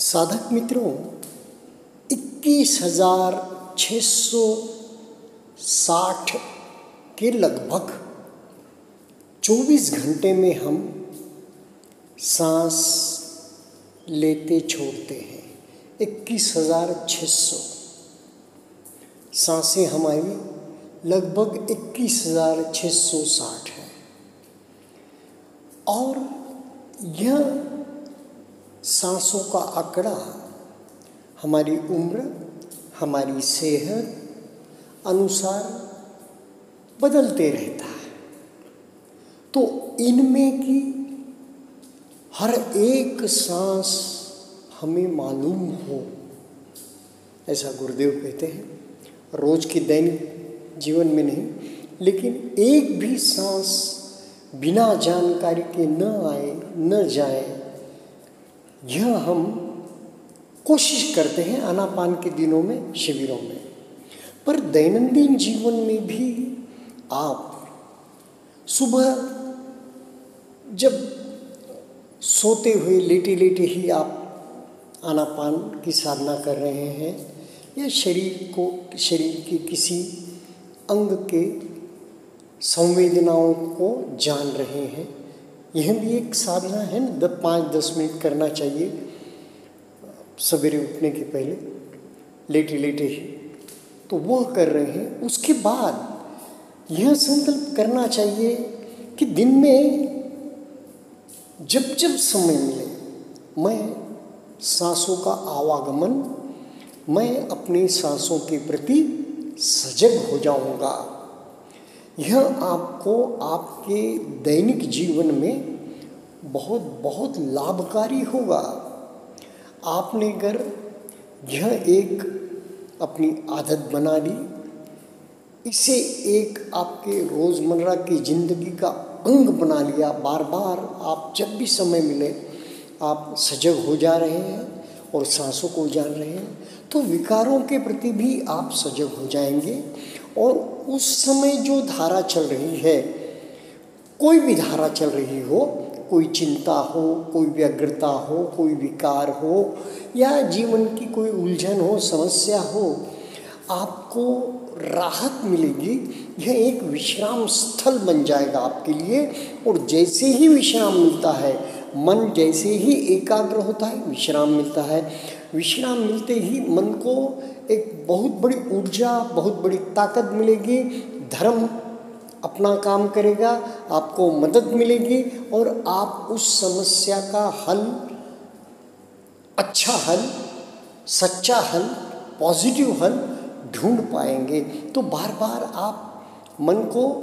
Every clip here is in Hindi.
साधक मित्रों, 21,660 के लगभग 24 घंटे में हम सांस लेते छोड़ते हैं। 21,600 सांसें हमारी लगभग 21,660 है। और यह सांसों का आंकड़ा हमारी उम्र, हमारी सेहत अनुसार बदलते रहता है। तो इनमें की हर एक सांस हमें मालूम हो, ऐसा गुरुदेव कहते हैं। रोज के दैनिक जीवन में नहीं, लेकिन एक भी सांस बिना जानकारी के न आए न जाए, यह हम कोशिश करते हैं आनापान के दिनों में, शिविरों में। पर दैनंदिन जीवन में भी आप सुबह जब सोते हुए लेटे लेटे ही आप आनापान की साधना कर रहे हैं, या शरीर के किसी अंग के संवेदनाओं को जान रहे हैं, यह भी एक साधना है ना। 5-10 मिनट करना चाहिए सवेरे उठने के पहले, लेटे लेटे ही तो वह कर रहे हैं। उसके बाद यह संकल्प करना चाहिए कि दिन में जब जब समय मिले, मैं सांसों का आवागमन, मैं अपनी सांसों के प्रति सजग हो जाऊंगा। यह आपको आपके दैनिक जीवन में बहुत बहुत लाभकारी होगा। आपने अगर यह एक अपनी आदत बना ली, इसे एक आपके रोज़मर्रा की ज़िंदगी का अंग बना लिया, बार बार आप जब भी समय मिले आप सजग हो जा रहे हैं और सांसों को जान रहे हैं, तो विकारों के प्रति भी आप सजग हो जाएंगे। और उस समय जो धारा चल रही है, कोई भी धारा चल रही हो, कोई चिंता हो, कोई व्यग्रता हो, कोई विकार हो, या जीवन की कोई उलझन हो, समस्या हो, आपको राहत मिलेगी। यह एक विश्राम स्थल बन जाएगा आपके लिए। और जैसे ही विश्राम मिलता है, मन जैसे ही एकाग्र होता है, विश्राम मिलता है। विश्राम मिलते ही मन को एक बहुत बड़ी ऊर्जा, बहुत बड़ी ताकत मिलेगी। धर्म अपना काम करेगा, आपको मदद मिलेगी और आप उस समस्या का हल, अच्छा हल, सच्चा हल, पॉजिटिव हल ढूंढ पाएंगे। तो बार बार आप मन को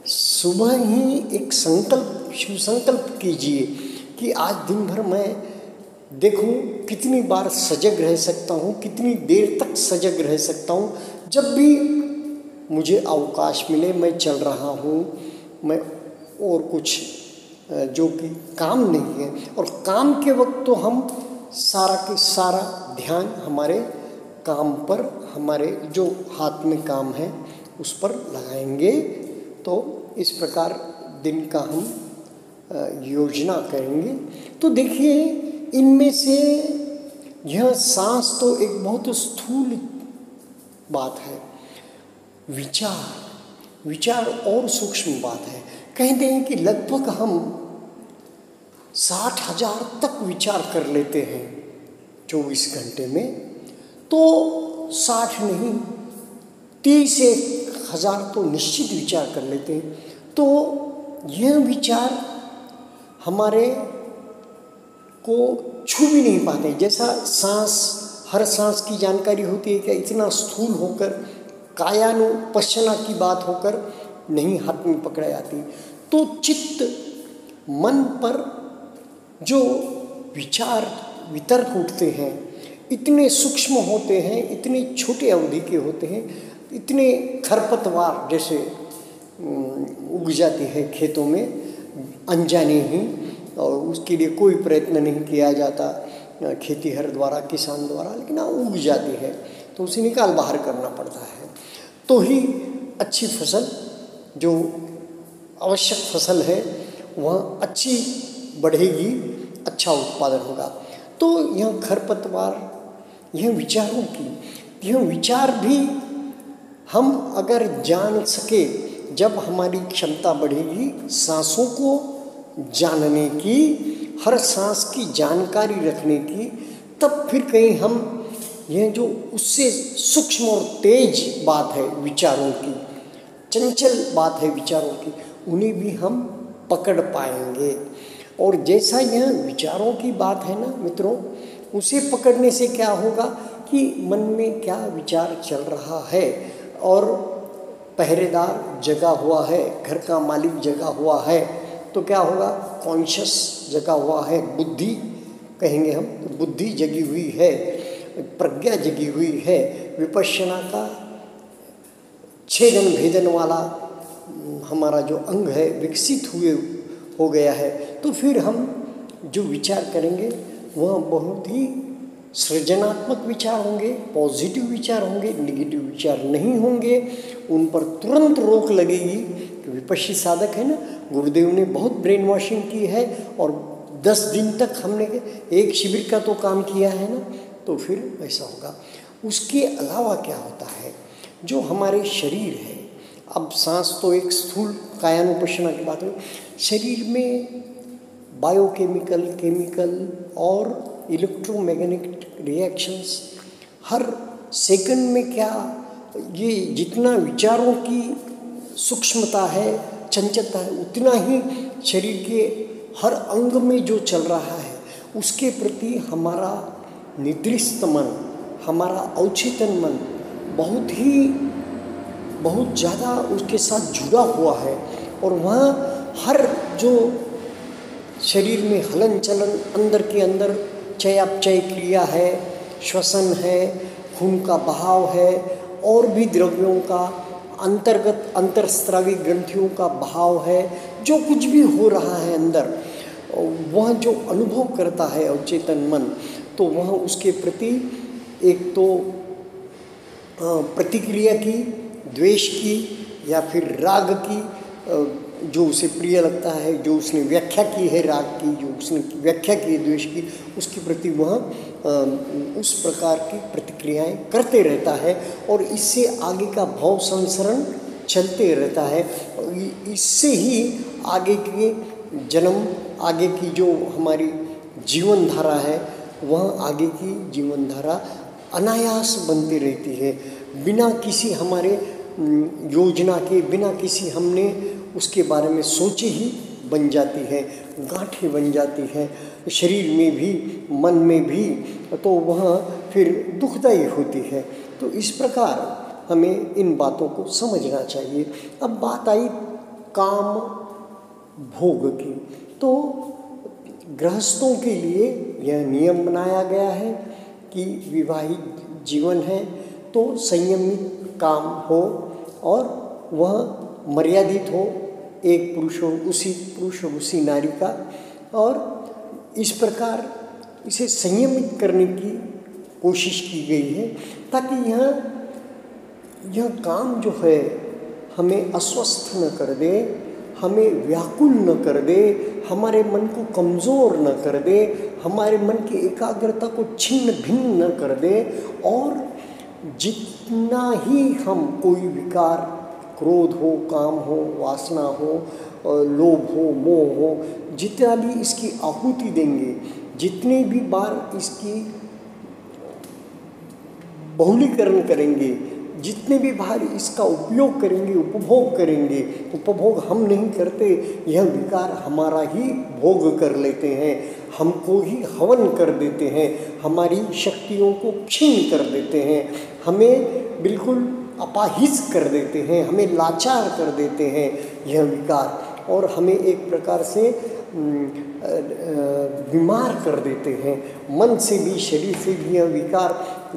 सुबह ही एक संकल्प, शिव संकल्प कीजिए कि आज दिन भर मैं देखूं कितनी बार सजग रह सकता हूं, कितनी देर तक सजग रह सकता हूं। जब भी मुझे अवकाश मिले, मैं चल रहा हूँ, मैं और कुछ जो कि काम नहीं है। और काम के वक्त तो हम सारा के सारा ध्यान हमारे काम पर, हमारे जो हाथ में काम है उस पर लगाएंगे। तो इस प्रकार दिन का हम योजना करेंगे। तो देखिए, इनमें से यह सांस तो एक बहुत स्थूल बात है। विचार और सूक्ष्म बात है। कहते हैं कि लगभग हम 60,000 तक विचार कर लेते हैं 24 घंटे में। तो 60 नहीं, 30,000 तो निश्चित विचार कर लेते हैं। तो यह विचार हमारे को छू भी नहीं पाते। जैसा सांस, हर सांस की जानकारी होती है, क्या इतना स्थूल होकर, कायानुपश्चना की बात होकर नहीं हाथ में पकड़ा जाती। तो चित्त, मन पर जो विचार वितर्क उठते हैं, इतने सूक्ष्म होते हैं, इतने छोटे अवधि के होते हैं, इतने खरपतवार जैसे उग जाती है खेतों में अनजाने ही, और उसके लिए कोई प्रयत्न नहीं किया जाता खेतीहर द्वारा, किसान द्वारा, लेकिन उग जाती है तो उसे निकाल बाहर करना पड़ता है। तो ही अच्छी फसल, जो आवश्यक फसल है, वह अच्छी बढ़ेगी, अच्छा उत्पादन होगा। तो यह खरपतवार, यह विचारों की, यह विचार भी हम अगर जान सके, जब हमारी क्षमता बढ़ेगी सांसों को जानने की, हर सांस की जानकारी रखने की, तब फिर कहीं हम यह जो उससे सूक्ष्म और तेज बात है विचारों की, चंचल बात है विचारों की, उन्हें भी हम पकड़ पाएंगे। और जैसा यह विचारों की बात है ना मित्रों, उसे पकड़ने से क्या होगा कि मन में क्या विचार चल रहा है, और पहरेदार जगा हुआ है, घर का मालिक जगा हुआ है, तो क्या होगा, कॉन्शियस जगा हुआ है, बुद्धि कहेंगे हम, तो बुद्धि जगी हुई है, प्रज्ञा जगी हुई है, विपश्यना का छेदन भेदन वाला हमारा जो अंग है विकसित हुए हो गया है। तो फिर हम जो विचार करेंगे वह बहुत ही सृजनात्मक विचार होंगे, पॉजिटिव विचार होंगे, नेगेटिव विचार नहीं होंगे। उन पर तुरंत रोक लगेगी। विपश्ची साधक है ना, गुरुदेव ने बहुत ब्रेन वॉशिंग की है, और 10 दिन तक हमने एक शिविर का तो काम किया है ना, तो फिर ऐसा होगा। उसके अलावा क्या होता है, जो हमारे शरीर है, अब सांस तो एक स्थूल कायानुपश्यना की बात है, शरीर में बायोकेमिकल, केमिकल और इलेक्ट्रोमैग्नेटिक रिएक्शंस हर सेकंड में, क्या ये जितना विचारों की सूक्ष्मता है, चंचलता है, उतना ही शरीर के हर अंग में जो चल रहा है उसके प्रति हमारा निद्रिस्त मन, हमारा अवचेतन मन बहुत ज़्यादा उसके साथ जुड़ा हुआ है। और वहाँ हर जो शरीर में हलन चलन, अंदर के अंदर चयापचय क्रिया है, श्वसन है, खून का बहाव है, और भी द्रव्यों का अंतर्गत अंतरस्रावी ग्रंथियों का बहाव है, जो कुछ भी हो रहा है अंदर, वह जो अनुभव करता है अवचेतन मन, तो वह उसके प्रति एक तो प्रतिक्रिया की, द्वेष की या फिर राग की, जो उसे प्रिय लगता है, जो उसने व्याख्या की है राग की, जो उसने व्याख्या की है द्वेष की, उसके प्रति वह उस प्रकार की प्रतिक्रियाएं करते रहता है, और इससे आगे का भाव संसरण चलते रहता है। इससे ही आगे के जन्म, आगे की जो हमारी जीवन धारा है, वह आगे की जीवन धारा अनायास बनती रहती है, बिना किसी हमारे योजना के, बिना किसी हमने उसके बारे में सोचे ही बन जाती है, गांठें बन जाती हैं शरीर में भी, मन में भी, तो वह फिर दुखदायी होती है। तो इस प्रकार हमें इन बातों को समझना चाहिए। अब बात आई काम भोग की, तो गृहस्थों के लिए यह नियम बनाया गया है कि विवाहित जीवन है तो संयमित काम हो, और वह मर्यादित हो, एक पुरुष हो उसी नारी का, और इस प्रकार इसे संयमित करने की कोशिश की गई है, ताकि यह काम जो है हमें अस्वस्थ न कर दे, हमें व्याकुल न कर दे, हमारे मन को कमज़ोर न कर दे, हमारे मन की एकाग्रता को छिन्न भिन्न न कर दे, और जितना ही हम कोई विकार, क्रोध हो, काम हो, वासना हो, लोभ हो, मोह हो, जितना भी इसकी आहुति देंगे, जितने भी बार इसकी बहुलीकरण करेंगे, जितने भी बार इसका उपयोग करेंगे, उपभोग करेंगे, उपभोग हम नहीं करते, यह विकार हमारा ही भोग कर लेते हैं, हमको ही हवन कर देते हैं, हमारी शक्तियों को क्षीण कर देते हैं, हमें बिल्कुल अपाहिज कर देते हैं, हमें लाचार कर देते हैं यह विकार, और हमें एक प्रकार से बीमार कर देते हैं। मन से भी, शरीर से भी यह विकार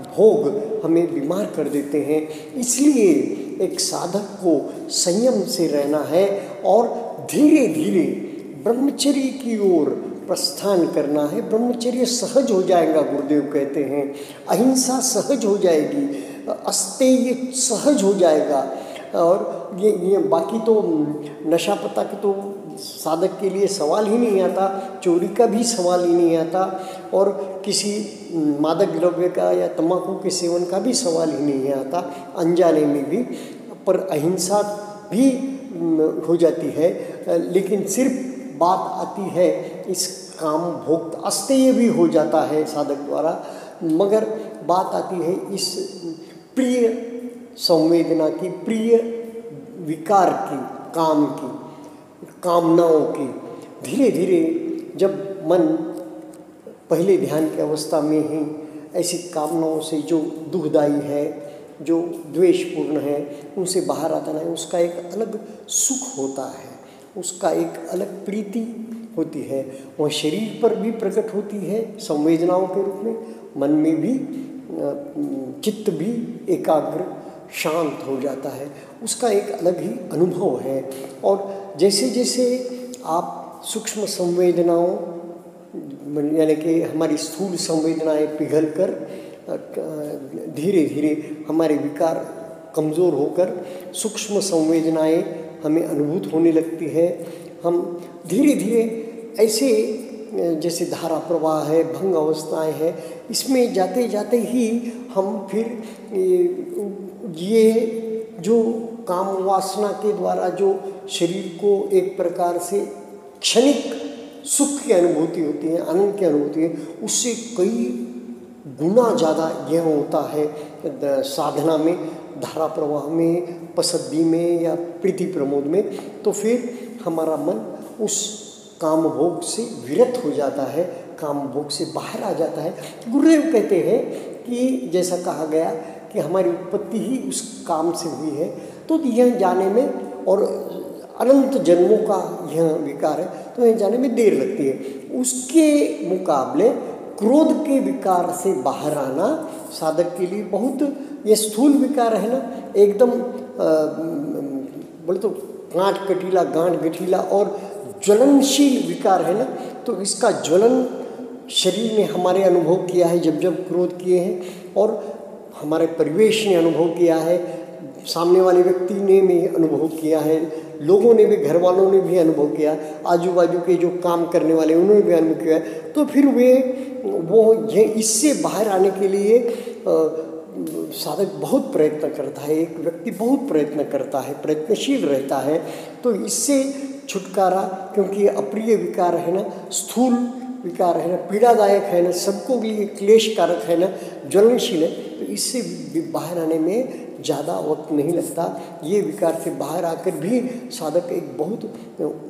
भोग हमें बीमार कर देते हैं। इसलिए एक साधक को संयम से रहना है, और धीरे धीरे ब्रह्मचर्य की ओर प्रस्थान करना है। ब्रह्मचर्य सहज हो जाएगा, गुरुदेव कहते हैं, अहिंसा सहज हो जाएगी, अस्तेय सहज हो जाएगा, और ये बाकी तो नशा पता के तो साधक के लिए सवाल ही नहीं आता, चोरी का भी सवाल ही नहीं आता, और किसी मादक द्रव्य का या तंबाकू के सेवन का भी सवाल ही नहीं आता, अनजाने में भी। पर अहिंसा भी हो जाती है, लेकिन सिर्फ बात आती है इस काम भोग अस्तेय भी हो जाता है साधक द्वारा, मगर बात आती है इस प्रिय संवेदना की, प्रिय विकार की, काम की, कामनाओं की। धीरे धीरे जब मन पहले ध्यान की अवस्था में ही ऐसी कामनाओं से जो दुखदाई है, जो द्वेषपूर्ण है, उनसे बाहर आता है, उसका एक अलग सुख होता है, उसका एक अलग प्रीति होती है। वह शरीर पर भी प्रकट होती है संवेदनाओं के रूप में, मन में भी चित्त भी एकाग्र शांत हो जाता है, उसका एक अलग ही अनुभव है। और जैसे जैसे आप सूक्ष्म संवेदनाओं यानी कि हमारी स्थूल संवेदनाएं पिघल कर धीरे धीरे हमारे विकार कमज़ोर होकर सूक्ष्म संवेदनाएं हमें अनुभूत होने लगती है, हम धीरे धीरे ऐसे जैसे धारा प्रवाह है, भंग अवस्थाएं है, इसमें जाते जाते ही हम फिर ये जो काम वासना के द्वारा जो शरीर को एक प्रकार से क्षणिक सुख की अनुभूति होती है, आनंद की अनुभूति है, उससे कई गुना ज़्यादा यह होता है साधना में, धारा प्रवाह में, पसद्दी में या प्रीति प्रमोद में। तो फिर हमारा मन उस काम भोग से विरत हो जाता है, काम भोग से बाहर आ जाता है। गुरुदेव कहते हैं कि जैसा कहा गया कि हमारी उत्पत्ति ही उस काम से हुई है, तो यह जाने में और अनंत जन्मों का यह विकार है, तो यह जाने में देर लगती है। उसके मुकाबले क्रोध के विकार से बाहर आना साधक के लिए बहुत, ये स्थूल विकार है ना, एकदम बोले तो गांठ कटीला, गांठ गठीला और ज्वलनशील विकार है ना, तो इसका ज्वलन शरीर ने हमारे अनुभव किया है जब जब क्रोध किए हैं, और हमारे परिवेश ने अनुभव किया है, सामने वाले व्यक्ति ने भी अनुभव किया है, लोगों ने भी, घर वालों ने भी अनुभव किया, आजू बाजू के जो काम करने वाले उन्होंने भी अनुभव किया है। तो फिर वो ये इससे बाहर आने के लिए साधक बहुत प्रयत्न करता है, एक व्यक्ति बहुत प्रयत्न करता है, प्रयत्नशील रहता है। तो इससे छुटकारा, क्योंकि अप्रिय विकार है ना, स्थूल विकार है ना, पीड़ादायक है ना, सबको लिए क्लेश कारक है ना, ज्वलनशील है, तो इससे बाहर आने में ज़्यादा वक्त नहीं लगता। ये विकार से बाहर आकर भी साधक एक बहुत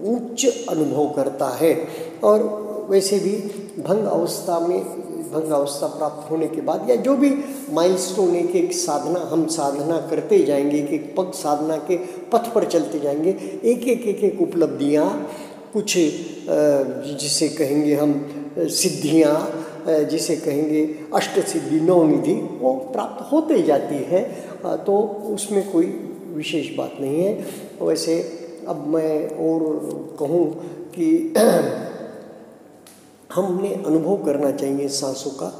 उच्च अनुभव करता है। और वैसे भी भंग अवस्था प्राप्त होने के बाद या जो भी माइलस्टोन एक साधना हम साधना करते जाएंगे, एक पग साधना के पथ पर चलते जाएंगे, एक उपलब्धियाँ, कुछ जिसे कहेंगे हम सिद्धियाँ, जिसे कहेंगे अष्ट सिद्धि नवनिधि, वो प्राप्त होते जाती है, तो उसमें कोई विशेष बात नहीं है। वैसे अब मैं और कहूँ कि हमने अनुभव करना चाहिए सांसों का,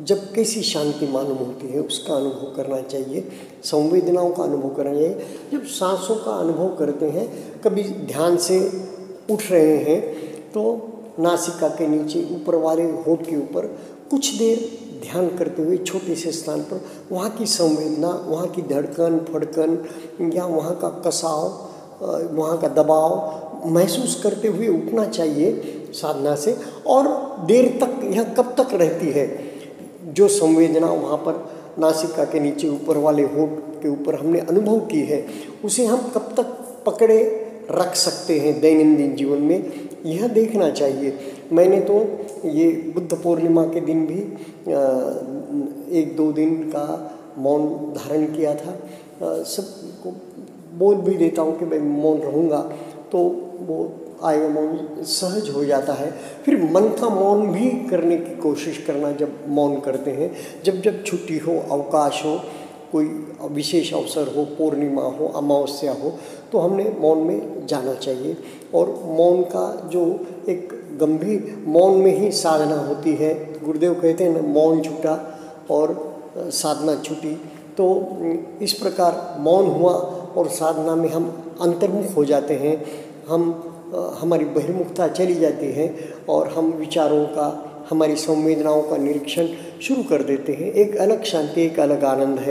जब कैसी शांति मालूम होती है उसका अनुभव करना चाहिए, संवेदनाओं का अनुभव करना चाहिए। जब सांसों का अनुभव करते हैं, कभी ध्यान से उठ रहे हैं तो नासिका के नीचे ऊपर वाले होठ के ऊपर कुछ देर ध्यान करते हुए छोटे से स्थान पर वहाँ की संवेदना, वहाँ की धड़कन फड़कन या वहाँ का कसाव, वहाँ का दबाव महसूस करते हुए उठना चाहिए साधना से। और देर तक यह कब तक रहती है, जो संवेदना वहाँ पर नासिका के नीचे ऊपर वाले होठ के ऊपर हमने अनुभव की है, उसे हम कब तक पकड़े रख सकते हैं दैनंदिन जीवन में, यह देखना चाहिए। मैंने तो ये बुद्ध पूर्णिमा के दिन भी 1-2 दिन का मौन धारण किया था। सबको बोल भी देता हूँ कि मैं मौन रहूँगा, तो वो आएगा मौन सहज हो जाता है। फिर मन का मौन भी करने की कोशिश करना, जब मौन करते हैं, जब छुट्टी हो, अवकाश हो, कोई विशेष अवसर हो, पूर्णिमा हो, अमावस्या हो, तो हमने मौन में जाना चाहिए। और मौन का जो एक गंभीर, मौन में ही साधना होती है। गुरुदेव कहते हैं ना, मौन छूटा और साधना छूटी। तो इस प्रकार मौन हुआ और साधना में हम अंतर्मुख हो जाते हैं, हमारी बहिर्मुखता चली जाती है और हम विचारों का, हमारी संवेदनाओं का निरीक्षण शुरू कर देते हैं। एक अलग शांति, एक अलग आनंद है।